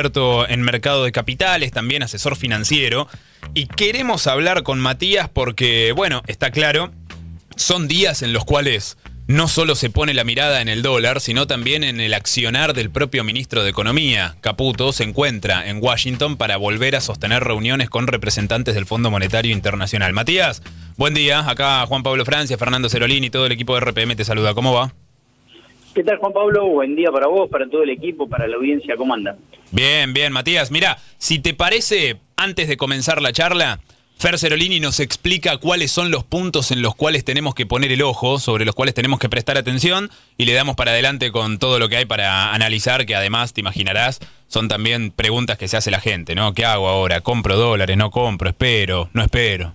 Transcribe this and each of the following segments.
experto en mercado de capitales, también asesor financiero. Y queremos hablar con Matías porque, bueno, está claro, son días en los cuales no solo se pone la mirada en el dólar, sino también en el accionar del propio ministro de Economía. Caputo se encuentra en Washington para volver a sostener reuniones con representantes del Fondo Monetario Internacional. Matías, buen día. Acá Juan Pablo Francia, Fernando Cerolini y todo el equipo de RPM te saluda. ¿Cómo va? ¿Qué tal, Juan Pablo? Buen día para vos, para todo el equipo, para la audiencia. ¿Cómo andan? Bien, bien, Matías. Mira, si te parece, antes de comenzar la charla, Fer Cerolini nos explica cuáles son los puntos en los cuales tenemos que poner el ojo, sobre los cuales tenemos que prestar atención, y le damos para adelante con todo lo que hay para analizar, que además, te imaginarás, son también preguntas que se hace la gente, ¿no? ¿Qué hago ahora? ¿Compro dólares? ¿No compro? ¿Espero? ¿No espero?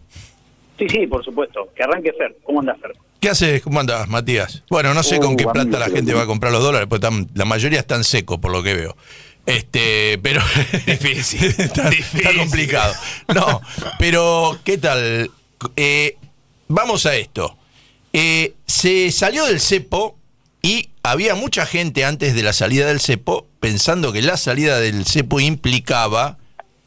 Sí, por supuesto. Que arranque Fer. ¿Cómo andás, Fer? ¿Qué haces? ¿Cómo andás, Matías? Bueno, no sé con qué plata la gente va a comprar los dólares, porque la mayoría están secos, por lo que veo. Pero Difícil. Está complicado. No, pero ¿qué tal? Vamos a esto. Se salió del cepo y había mucha gente antes de la salida del cepo pensando que la salida del cepo implicaba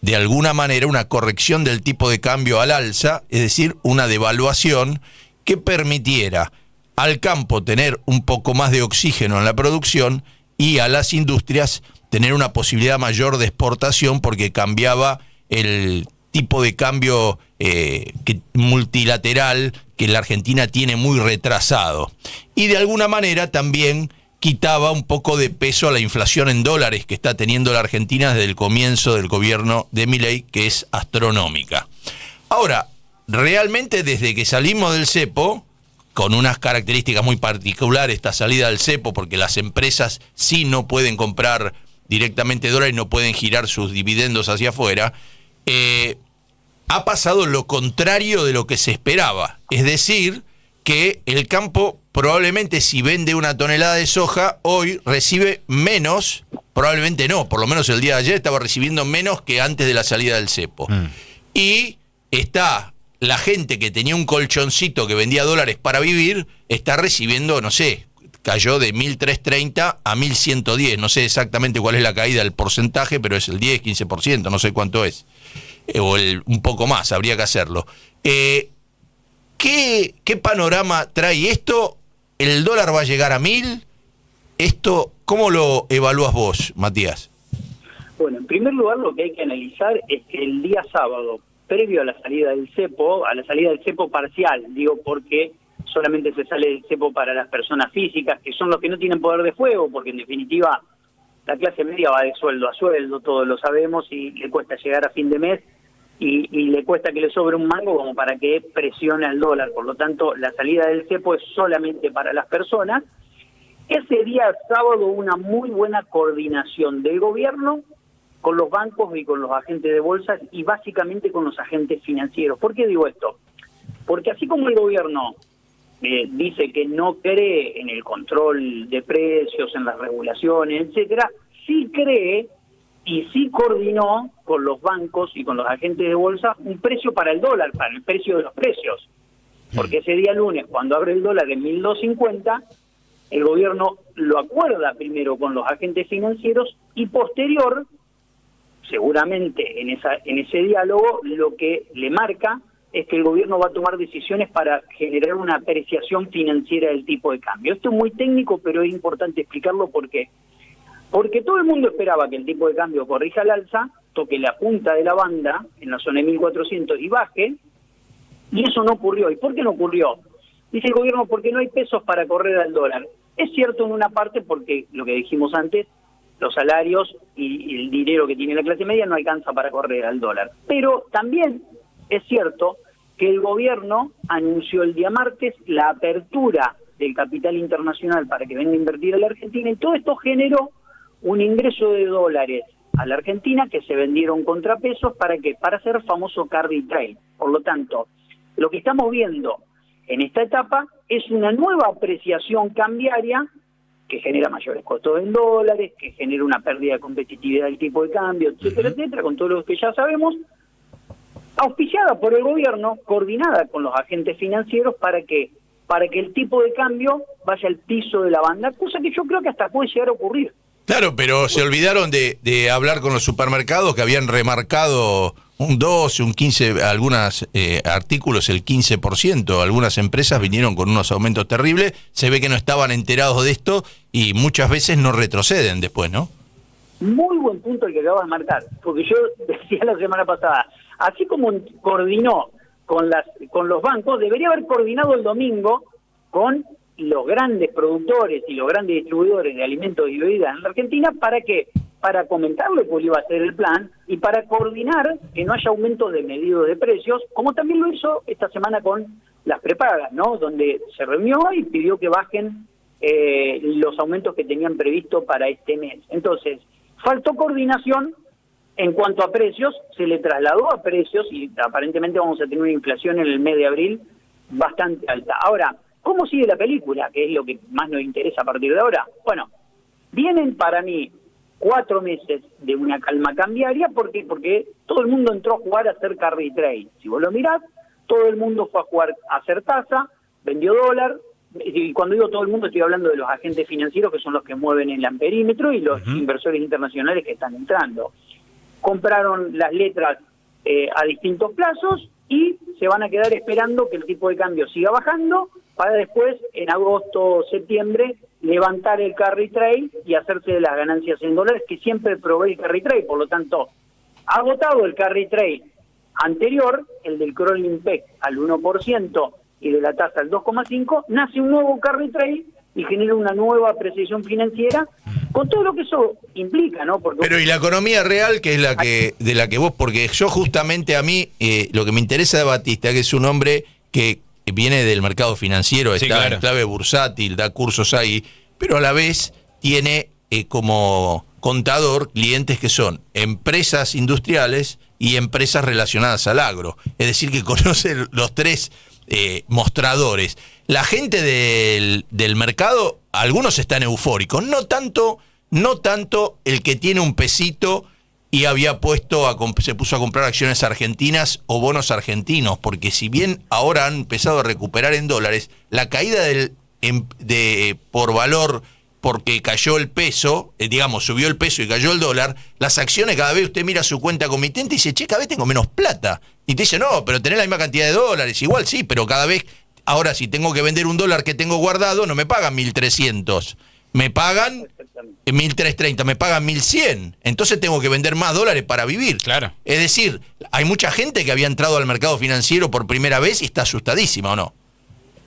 de alguna manera una corrección del tipo de cambio al alza, es decir, una devaluación que permitiera al campo tener un poco más de oxígeno en la producción y a las industrias tener una posibilidad mayor de exportación porque cambiaba el tipo de cambio multilateral que la Argentina tiene muy retrasado. Y de alguna manera también quitaba un poco de peso a la inflación en dólares que está teniendo la Argentina desde el comienzo del gobierno de Milei, que es astronómica. Ahora, realmente desde que salimos del cepo, con unas características muy particulares esta salida del cepo, porque las empresas sí no pueden comprar directamente dólares, no pueden girar sus dividendos hacia afuera, ha pasado lo contrario de lo que se esperaba. Es decir, que el campo probablemente si vende una tonelada de soja, hoy recibe menos, probablemente no, por lo menos el día de ayer estaba recibiendo menos que antes de la salida del cepo. Y está la gente que tenía un colchoncito que vendía dólares para vivir, está recibiendo, no sé, cayó de 1.330 a 1.110, no sé exactamente cuál es la caída del porcentaje, pero es el 10, 15%, no sé cuánto es, un poco más, habría que hacerlo. ¿Qué panorama trae esto? ¿El dólar va a llegar a 1.000? ¿Esto cómo lo evalúas vos, Matías? Bueno, en primer lugar lo que hay que analizar es que el día sábado, previo a la salida del cepo, parcial, digo porque solamente se sale del cepo para las personas físicas, que son los que no tienen poder de fuego, porque en definitiva la clase media va de sueldo a sueldo, todos lo sabemos, y le cuesta llegar a fin de mes, y le cuesta que le sobre un mango como para que presione al dólar. Por lo tanto, la salida del cepo es solamente para las personas. Ese día sábado una muy buena coordinación del gobierno con los bancos y con los agentes de bolsas y básicamente con los agentes financieros. ¿Por qué digo esto? Porque así como el gobierno dice que no cree en el control de precios, en las regulaciones, etcétera, sí cree y sí coordinó con los bancos y con los agentes de bolsa un precio para el dólar, para el precio de los precios. Porque ese día lunes, cuando abre el dólar en 1.250, el gobierno lo acuerda primero con los agentes financieros y posterior, seguramente en ese diálogo, lo que le marca es que el gobierno va a tomar decisiones para generar una apreciación financiera del tipo de cambio. Esto es muy técnico, pero es importante explicarlo porque todo el mundo esperaba que el tipo de cambio corrija al alza, toque la punta de la banda en la zona de 1.400 y baje, y eso no ocurrió. ¿Y por qué no ocurrió? Dice el gobierno, porque no hay pesos para correr al dólar. Es cierto en una parte porque, lo que dijimos antes, los salarios y el dinero que tiene la clase media no alcanza para correr al dólar. Pero también es cierto que el gobierno anunció el día martes la apertura del capital internacional para que venga a invertir a la Argentina, y todo esto generó un ingreso de dólares a la Argentina que se vendieron contrapesos para hacer el famoso carry trade. Por lo tanto, lo que estamos viendo en esta etapa es una nueva apreciación cambiaria que genera mayores costos en dólares, que genera una pérdida de competitividad del tipo de cambio, etcétera, etcétera, con todo lo que ya sabemos, auspiciada por el gobierno, coordinada con los agentes financieros para que el tipo de cambio vaya al piso de la banda, cosa que yo creo que hasta puede llegar a ocurrir. Claro, pero se olvidaron de hablar con los supermercados que habían remarcado un 12, un 15, algunos artículos el 15%. Algunas empresas vinieron con unos aumentos terribles. Se ve que no estaban enterados de esto y muchas veces no retroceden después, ¿no? Muy buen punto el que acabas de marcar, porque yo decía la semana pasada, así como coordinó con los bancos, debería haber coordinado el domingo con los grandes productores y los grandes distribuidores de alimentos y bebidas en la Argentina. ¿Para qué? Para comentarle cuál iba a ser el plan y para coordinar que no haya aumentos de medidos de precios, como también lo hizo esta semana con las prepagas, ¿no? Donde se reunió y pidió que bajen los aumentos que tenían previsto para este mes. Entonces, faltó coordinación en cuanto a precios, se le trasladó a precios y aparentemente vamos a tener una inflación en el mes de abril bastante alta. Ahora, ¿cómo sigue la película? Que es lo que más nos interesa a partir de ahora. Bueno, vienen para mí 4 meses de una calma cambiaria. ¿Por qué? Porque todo el mundo entró a jugar a hacer carry trade. Si vos lo mirás, todo el mundo fue a jugar a hacer tasa, vendió dólar. Y cuando digo todo el mundo estoy hablando de los agentes financieros que son los que mueven el amperímetro y los inversores internacionales que están entrando. Compraron las letras a distintos plazos y se van a quedar esperando que el tipo de cambio siga bajando para después, en agosto o septiembre, levantar el carry trade y hacerse de las ganancias en dólares que siempre provee el carry trade. Por lo tanto, agotado el carry trade anterior, el del crawling peg al 1% y de la tasa al 2,5%, nace un nuevo carry trade y genera una nueva apreciación financiera con todo lo que eso implica, ¿no? Porque pero y la economía real, que es la que de la que vos, porque yo justamente a mí lo que me interesa de Batista, que es un hombre que viene del mercado financiero, sí, está claro, en clave bursátil, da cursos ahí, pero a la vez tiene como contador clientes que son empresas industriales y empresas relacionadas al agro, es decir, que conoce los tres mostradores. La gente del mercado, algunos están eufóricos, no tanto el que tiene un pesito y se puso a comprar acciones argentinas o bonos argentinos, porque si bien ahora han empezado a recuperar en dólares, la caída por valor, porque cayó el peso, subió el peso y cayó el dólar, las acciones, cada vez usted mira su cuenta comitente y dice, che, cada vez tengo menos plata. Y te dice, no, pero tenés la misma cantidad de dólares. Igual sí, pero cada vez, ahora si tengo que vender $1 que tengo guardado, no me pagan 1.300. Me pagan 1.330, me pagan 1.100. Entonces tengo que vender más dólares para vivir. Claro. Es decir, hay mucha gente que había entrado al mercado financiero por primera vez y está asustadísima, ¿o no?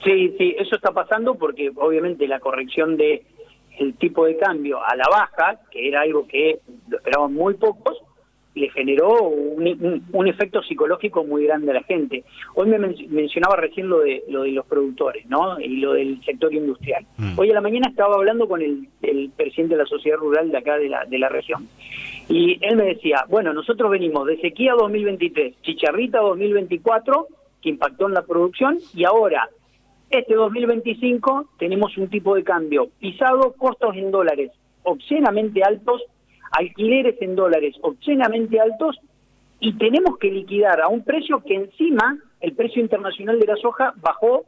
Sí, eso está pasando porque obviamente la corrección de el tipo de cambio a la baja, que era algo que lo esperaban muy pocos, le generó un efecto psicológico muy grande a la gente. Hoy me mencionaba recién lo de los productores, ¿no? Y lo del sector industrial. Hoy a la mañana estaba hablando con el presidente de la sociedad rural de acá de la región. Y él me decía, bueno, nosotros venimos de sequía 2023, chicharrita 2024, que impactó en la producción, y ahora, este 2025, tenemos un tipo de cambio pisado, costos en dólares obscenamente altos, alquileres en dólares obscenamente altos, y tenemos que liquidar a un precio que encima, el precio internacional de la soja bajó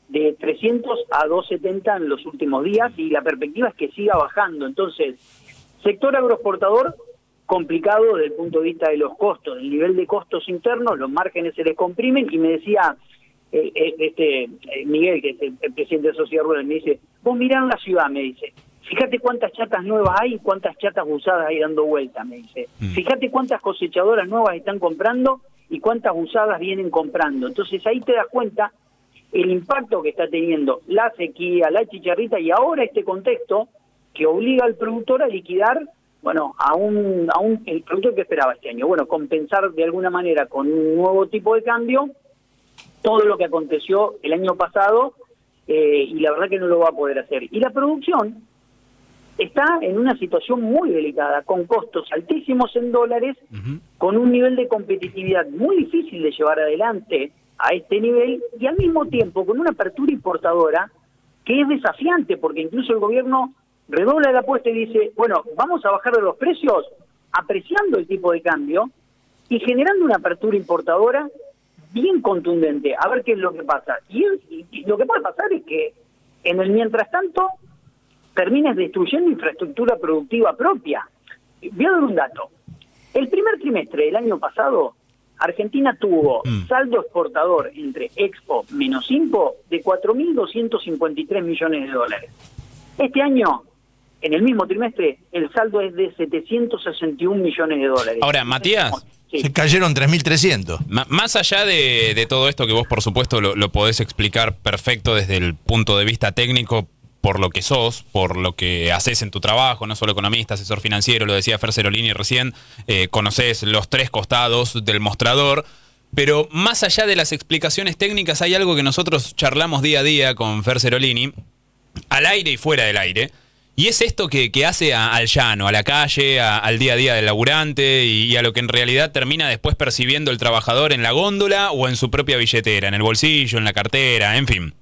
de 300 a 270 en los últimos días, y la perspectiva es que siga bajando. Entonces, sector agroexportador complicado desde el punto de vista de los costos, del nivel de costos internos, los márgenes se les comprimen, y me decía Miguel, que es el presidente de Sociedad Rural, me dice, vos mirá en la ciudad, me dice, fíjate cuántas chatas nuevas hay y cuántas chatas usadas hay dando vuelta, me dice. Fíjate cuántas cosechadoras nuevas están comprando y cuántas usadas vienen comprando. Entonces ahí te das cuenta el impacto que está teniendo la sequía, la chicharrita y ahora este contexto que obliga al productor a liquidar, bueno, el productor que esperaba este año. Bueno, compensar de alguna manera con un nuevo tipo de cambio todo lo que aconteció el año pasado, y la verdad que no lo va a poder hacer. Y la producción está en una situación muy delicada, con costos altísimos en dólares, con un nivel de competitividad muy difícil de llevar adelante a este nivel, y al mismo tiempo con una apertura importadora que es desafiante, porque incluso el gobierno redobla la apuesta y dice, bueno, vamos a bajar los precios apreciando el tipo de cambio y generando una apertura importadora bien contundente, a ver qué es lo que pasa. Y lo que puede pasar es que en el mientras tanto termines destruyendo infraestructura productiva propia. Voy a dar un dato. El primer trimestre del año pasado, Argentina tuvo saldo exportador entre Expo menos Impo de 4.253 millones de dólares. Este año, en el mismo trimestre, el saldo es de 761 millones de dólares. Ahora, Matías, sí. Se cayeron 3.300. Más allá de todo esto que vos, por supuesto, lo podés explicar perfecto desde el punto de vista técnico, por lo que sos, por lo que haces en tu trabajo, no solo economista, asesor financiero, lo decía Fer Cerolini recién, conocés los tres costados del mostrador, pero más allá de las explicaciones técnicas hay algo que nosotros charlamos día a día con Fer Cerolini, al aire y fuera del aire, y es esto que hace al llano, a la calle, al día a día del laburante y a lo que en realidad termina después percibiendo el trabajador en la góndola o en su propia billetera, en el bolsillo, en la cartera, en fin.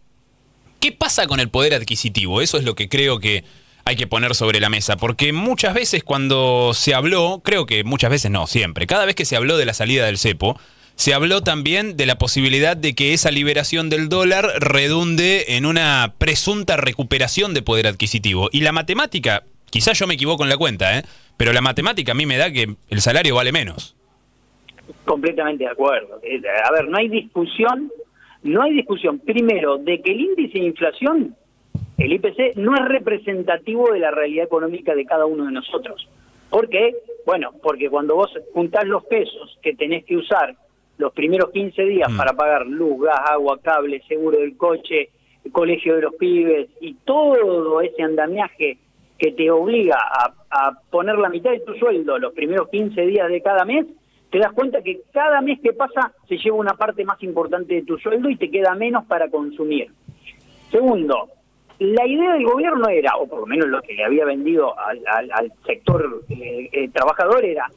¿Qué pasa con el poder adquisitivo? Eso es lo que creo que hay que poner sobre la mesa, porque muchas veces cuando se habló, creo que muchas veces no, siempre, cada vez que se habló de la salida del cepo, se habló también de la posibilidad de que esa liberación del dólar redunde en una presunta recuperación de poder adquisitivo. Y la matemática, quizás yo me equivoco en la cuenta, pero la matemática a mí me da que el salario vale menos. Completamente de acuerdo. A ver, no hay discusión, primero, de que el índice de inflación, el IPC, no es representativo de la realidad económica de cada uno de nosotros. ¿Por qué? Bueno, porque cuando vos juntás los pesos que tenés que usar los primeros 15 días para pagar luz, gas, agua, cable, seguro del coche, el colegio de los pibes y todo ese andamiaje que te obliga a poner la mitad de tu sueldo los primeros 15 días de cada mes, te das cuenta que cada mes que pasa se lleva una parte más importante de tu sueldo y te queda menos para consumir. Segundo, la idea del gobierno era, o por lo menos lo que le había vendido al sector trabajador era,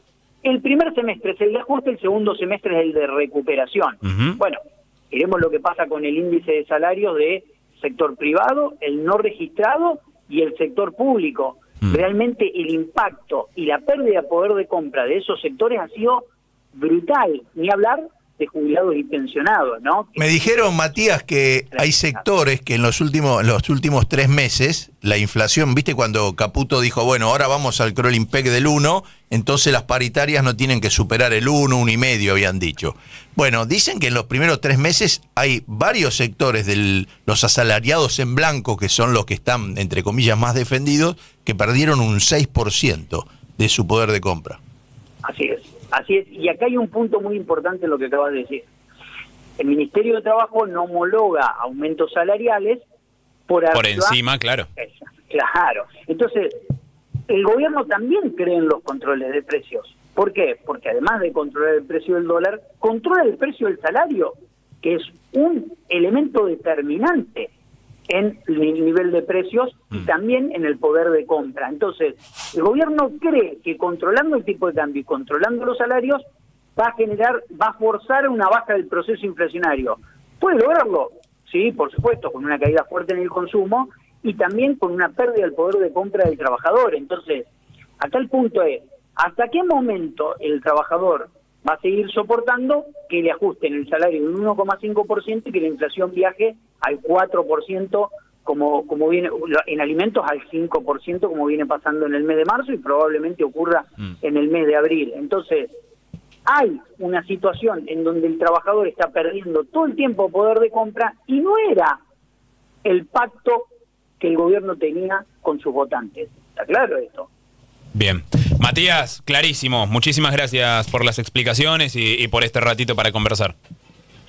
el primer semestre es el de ajuste, el segundo semestre es el de recuperación. Bueno, veremos lo que pasa con el índice de salarios de sector privado, el no registrado y el sector público. Realmente el impacto y la pérdida de poder de compra de esos sectores ha sido brutal, ni hablar de jubilados y pensionados, ¿no? Me dijeron, Matías, que hay sectores que en los últimos 3 meses, la inflación, ¿viste cuando Caputo dijo, bueno, ahora vamos al crawling peg del 1, entonces las paritarias no tienen que superar el 1, 1,5, habían dicho? Bueno, dicen que en los primeros 3 meses hay varios sectores de los asalariados en blanco, que son los que están, entre comillas, más defendidos, que perdieron un 6% de su poder de compra. Así es. Y acá hay un punto muy importante en lo que acabas de decir. El Ministerio de Trabajo no homologa aumentos salariales por encima, claro. Claro. Entonces, el gobierno también cree en los controles de precios. ¿Por qué? Porque además de controlar el precio del dólar, controla el precio del salario, que es un elemento determinante en el nivel de precios y también en el poder de compra. Entonces, el gobierno cree que controlando el tipo de cambio y controlando los salarios va a forzar una baja del proceso inflacionario. ¿Puede lograrlo? Sí, por supuesto, con una caída fuerte en el consumo y también con una pérdida del poder de compra del trabajador. Entonces, acá el punto es, ¿hasta qué momento el trabajador va a seguir soportando que le ajusten el salario en un 1,5% y que la inflación viaje al 4%, como viene en alimentos, al 5%, como viene pasando en el mes de marzo y probablemente ocurra en el mes de abril? Entonces, hay una situación en donde el trabajador está perdiendo todo el tiempo poder de compra y no era el pacto que el gobierno tenía con sus votantes. ¿Está claro esto? Bien. Matías, clarísimo. Muchísimas gracias por las explicaciones y por este ratito para conversar.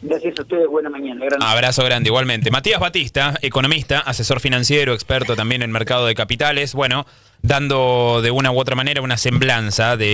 Gracias a ustedes, buena mañana. Abrazo grande, igualmente. Matías Batista, economista, asesor financiero, experto también en mercado de capitales, bueno, dando de una u otra manera una semblanza de